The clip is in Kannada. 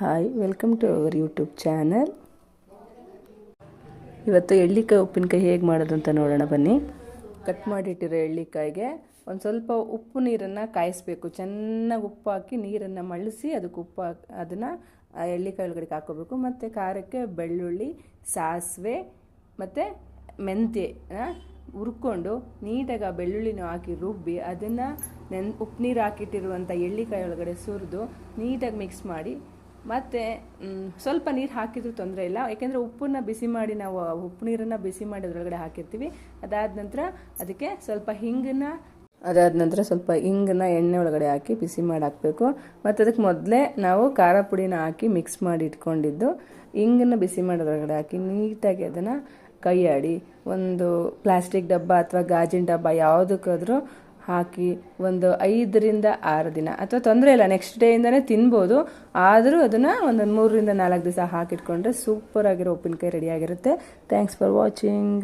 Hi, welcome to our YouTube channel. ಇವತ್ತು ಎಳ್ಳಿಕಾಯಿ ಉಪ್ಪಿನಕಾಯಿ ಹೇಗೆ ಮಾಡೋದು ಅಂತ ನೋಡೋಣ ಬನ್ನಿ. ಕಟ್ ಮಾಡಿಟ್ಟಿರೋ ಎಳ್ಳಿಕಾಯಿಗೆ ಒಂದು ಸ್ವಲ್ಪ ಉಪ್ಪು ನೀರನ್ನು ಕಾಯಿಸಬೇಕು. ಚೆನ್ನಾಗಿ ಉಪ್ಪು ಹಾಕಿ ನೀರನ್ನು ಮಳ್ಳಿಸಿ ಅದಕ್ಕೆ ಉಪ್ಪು ಅದನ್ನು ಎಳ್ಳಿಕಾಯಿ ಒಳಗಡೆ ಹಾಕೋಬೇಕು. ಮತ್ತು ಖಾರಕ್ಕೆ ಬೆಳ್ಳುಳ್ಳಿ, ಸಾಸಿವೆ ಮತ್ತು ಮೆಂತ್ಯ ಹುರ್ಕೊಂಡು ನೀಟಾಗಿ ಆ ಬೆಳ್ಳುಳ್ಳಿನೂ ಹಾಕಿ ರುಬ್ಬಿ ಅದನ್ನು ಉಪ್ಪು ನೀರು ಹಾಕಿಟ್ಟಿರುವಂಥ ಎಳ್ಳಿಕಾಯಿ ಒಳಗಡೆ ಸುರಿದು ನೀಟಾಗಿ ಮಿಕ್ಸ್ ಮಾಡಿ, ಮತ್ತು ಸ್ವಲ್ಪ ನೀರು ಹಾಕಿದ್ರೂ ತೊಂದರೆ ಇಲ್ಲ, ಯಾಕೆಂದರೆ ಉಪ್ಪನ್ನ ಬಿಸಿ ಮಾಡಿ ನಾವು ಉಪ್ಪು ನೀರನ್ನು ಬಿಸಿ ಮಾಡಿ ಅದರೊಳಗಡೆ ಹಾಕಿರ್ತೀವಿ. ಅದಾದ ನಂತರ ಅದಕ್ಕೆ ಸ್ವಲ್ಪ ಹಿಂಗನ್ನ ಎಣ್ಣೆ ಒಳಗಡೆ ಹಾಕಿ ಬಿಸಿ ಮಾಡಿ ಹಾಕಬೇಕು. ಮತ್ತು ಅದಕ್ಕೆ ಮೊದಲೇ ನಾವು ಖಾರ ಪುಡಿನ ಹಾಕಿ ಮಿಕ್ಸ್ ಮಾಡಿ ಇಟ್ಕೊಂಡಿದ್ದು ಹಿಂಗನ್ನು ಬಿಸಿ ಮಾಡೋದ್ರೊಳಗಡೆ ಹಾಕಿ ನೀಟಾಗಿ ಅದನ್ನು ಕೈಯಾಡಿ ಒಂದು ಪ್ಲಾಸ್ಟಿಕ್ ಡಬ್ಬ ಅಥವಾ ಗಾಜಿನ ಡಬ್ಬ ಯಾವುದಕ್ಕಾದರೂ ಹಾಕಿ ಒಂದು 5 ರಿಂದ 6 ದಿನ ಅಥವಾ ತೊಂದರೆ ಇಲ್ಲ, ನೆಕ್ಸ್ಟ್ ಡೇಯಿಂದನೇ ತಿನ್ಬೋದು. ಆದರೂ ಅದನ್ನು ಒಂದು 3 ರಿಂದ 4 ದಿವಸ ಹಾಕಿಟ್ಕೊಂಡ್ರೆ ಸೂಪರ್ ಆಗಿರೋ ಉಪ್ಪಿನಕಾಯಿ ರೆಡಿಯಾಗಿರುತ್ತೆ. Thanks for watching.